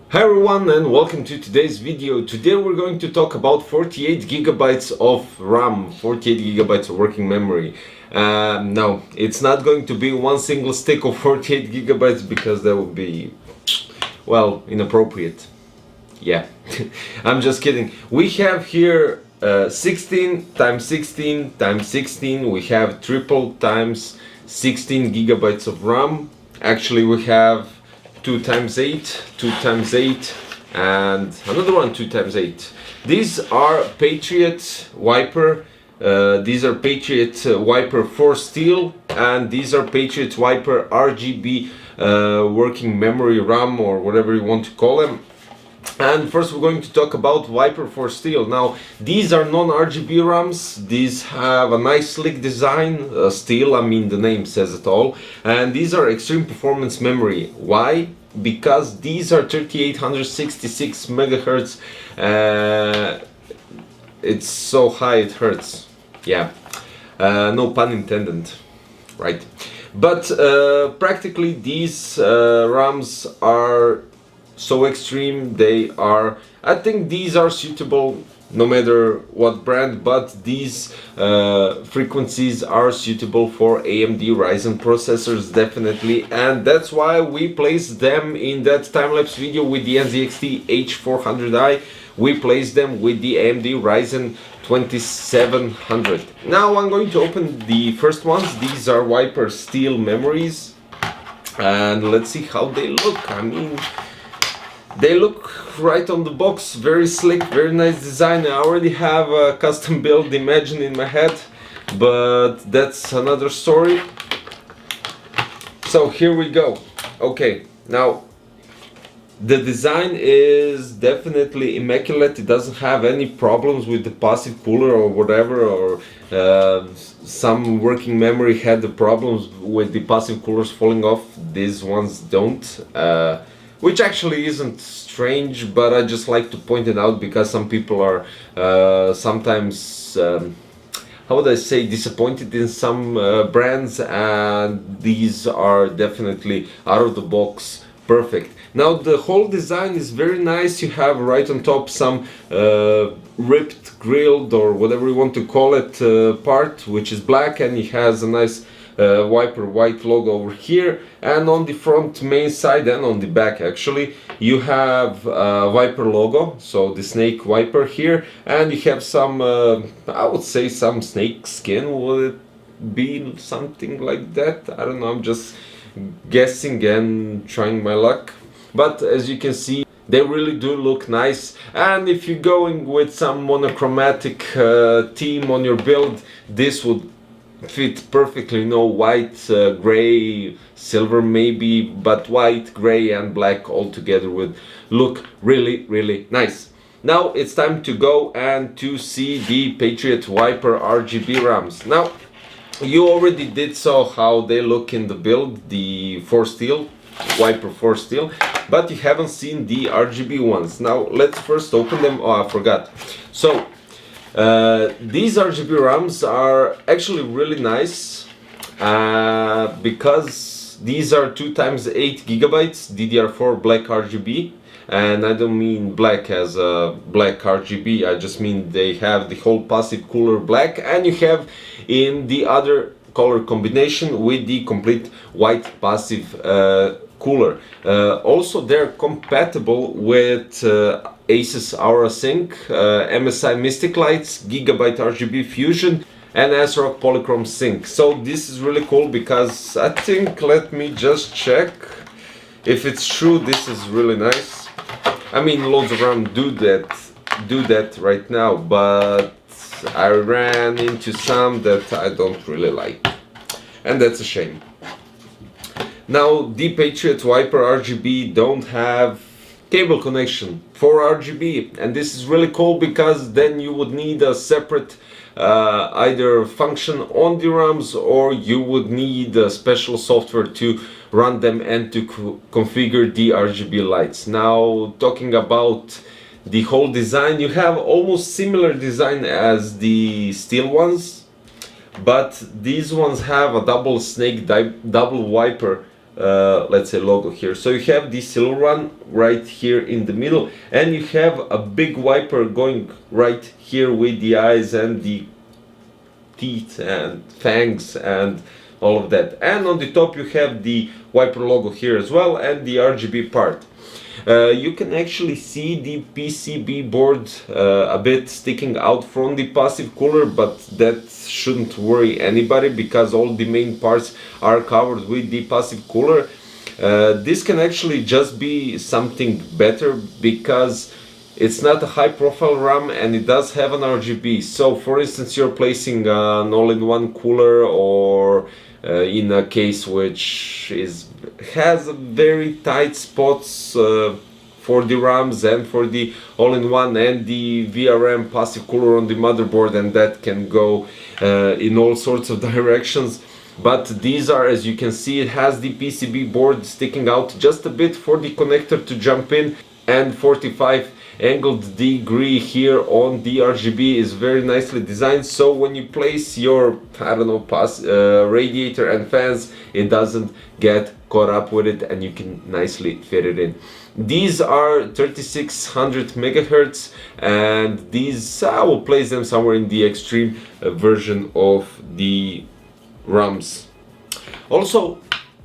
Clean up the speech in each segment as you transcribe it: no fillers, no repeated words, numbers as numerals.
Hi everyone and welcome to today's video. Today we're going to talk about 48 gigabytes of RAM, 48 gigabytes of working memory. No, it's not going to be one single stick of 48 gigabytes because that would be, well, inappropriate. Yeah, I'm just kidding. We have here 16 times 16 times 16. We have triple times 16 gigabytes of RAM. Actually, we have 2 times 8, 2 times 8, and another one 2 times 8. These are PATRIOT VIPER. These are PATRIOT VIPER 4 steel, and these are PATRIOT VIPER RGB working memory RAM, or whatever you want to call them. And first we're going to talk about VIPER 4 steel. Now, these are non-RGB RAMs. These have a nice slick design, steel, I mean the name says it all. And these are extreme performance memory. Why? Because these are 3866 megahertz. It's so high it hurts. Yeah, no pun intended, right? But practically these RAMs are so extreme. They are, I think these are suitable no matter what brand, but these frequencies are suitable for AMD Ryzen processors definitely, and that's why we placed them in that time-lapse video with the NZXT H400i. We placed them with the AMD Ryzen 2700. Now I'm going to open the first ones. These are VIPER steel memories, and let's see how they look. I mean, they look right on the box, very slick, very nice design. I already have a custom build Imagine in my head, but that's another story. So here we go. Okay, now the design is definitely immaculate. It doesn't have any problems with the passive cooler or whatever, or some working memory had the problems with the passive coolers falling off. These ones don't. Which actually isn't strange, but I just like to point it out because some people are sometimes, how would I say, disappointed in some brands, and these are definitely out of the box perfect. Now the whole design is very nice. You have right on top some ripped, grilled, or whatever you want to call it, part which is black, and it has a nice VIPER white logo over here, and on the front main side and on the back actually you have VIPER logo, so the snake VIPER here, and you have some I would say some snake skin. Would it be something like that? I don't know, I'm just guessing and trying my luck, but as you can see they really do look nice. And if you're going with some monochromatic theme on your build, this would fit perfectly. No white, gray, silver maybe, but white, gray and black all together would look really nice. Now it's time to go and to see the PATRIOT VIPER RGB RAMs. Now you already did saw how they look in the build, the 4 steel, VIPER 4 steel, but you haven't seen the RGB ones. Now let's first open them. Oh, I forgot. So these RGB RAMs are actually really nice because these are 2 times 8 gigabytes DDR4 black RGB, and I don't mean black as a black RGB, I just mean they have the whole passive cooler black, and you have in the other color combination with the complete white passive cooler. Also they're compatible with Asus Aura Sync, MSI Mystic Lights, Gigabyte RGB Fusion, and ASRock Polychrome Sync. So this is really cool because I think, let me just check if it's true, this is really nice. I mean, loads of RAM do that right now, but I ran into some that I don't really like, and that's a shame. Now the PATRIOT VIPER RGB don't have cable connection for RGB, and this is really cool because then you would need a separate either function on the RAMs, or you would need a special software to run them and to configure the RGB lights. Now talking about the whole design, you have almost similar design as the steel ones, but these ones have a double snake, double VIPER let's say logo here. So you have the silver one right here in the middle, and you have a big wiper going right here with the eyes and the teeth and fangs and all of that. And on the top you have the wiper logo here as well, and the RGB part. You can actually see the PCB board a bit sticking out from the passive cooler, but that shouldn't worry anybody because all the main parts are covered with the passive cooler. This can actually just be something better because it's not a high profile RAM and it does have an RGB. So for instance, you're placing an all-in-one cooler, or in a case which has a very tight spots for the RAMs and for the all-in-one and the VRM passive cooler on the motherboard, and that can go in all sorts of directions. But these are, as you can see, it has the PCB board sticking out just a bit for the connector to jump in, and 45 angled degree here on the RGB is very nicely designed, so when you place your, I don't know, radiator and fans, it doesn't get caught up with it and you can nicely fit it in. These are 3600 megahertz, and these I will place them somewhere in the extreme version of the RAMs. Also,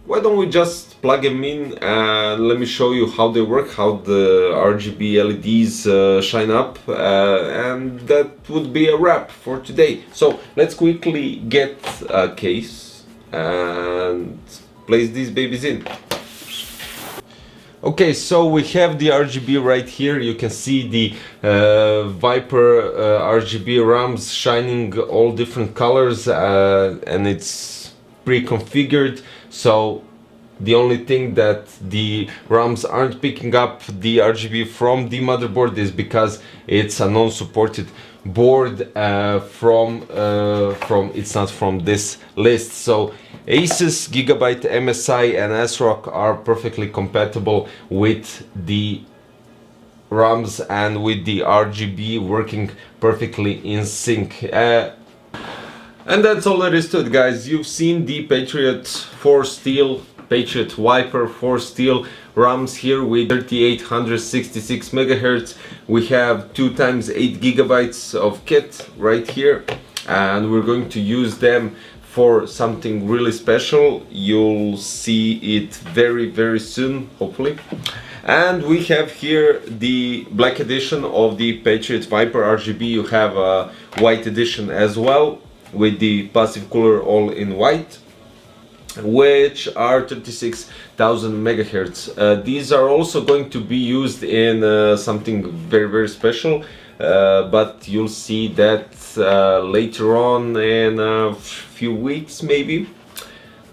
why don't we just plug them in and let me show you how they work, how the RGB LEDs shine up, and that would be a wrap for today. So let's quickly get a case and place these babies in. Okay, so we have the RGB right here. You can see the VIPER RGB RAMs shining all different colors, and it's pre-configured. So the only thing that the RAMs aren't picking up the RGB from the motherboard is because it's a non-supported board it's not from this list. So Asus, Gigabyte, MSI and ASRock are perfectly compatible with the RAMs and with the RGB working perfectly in sync. And that's all there is to it, guys. You've seen the PATRIOT 4 steel, PATRIOT VIPER 4 steel RAMs here with 3866 megahertz. We have 2 times 8 gigabytes of kit right here, and we're going to use them for something really special. You'll see it very soon, hopefully. And we have here the black edition of the PATRIOT VIPER RGB. You have a white edition as well, with the passive cooler all in white, which are 36,000 megahertz. These are also going to be used in something very special, but you'll see that later on in a few weeks maybe.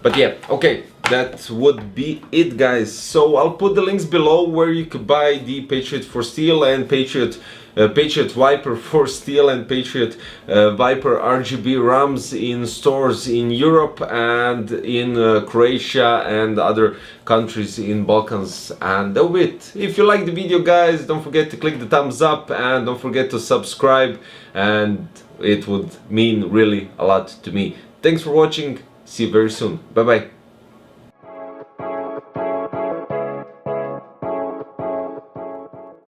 But yeah, okay, that would be it, guys. So I'll put the links below where you could buy the PATRIOT 4 steel and PATRIOT VIPER 4 steel and PATRIOT VIPER RGB RAMs in stores in Europe and in Croatia and other countries in Balkans. And that'll be it. If you like the video, guys, don't forget to click the thumbs up and don't forget to subscribe, and it would mean really a lot to me. Thanks for watching. See you very soon. Bye bye.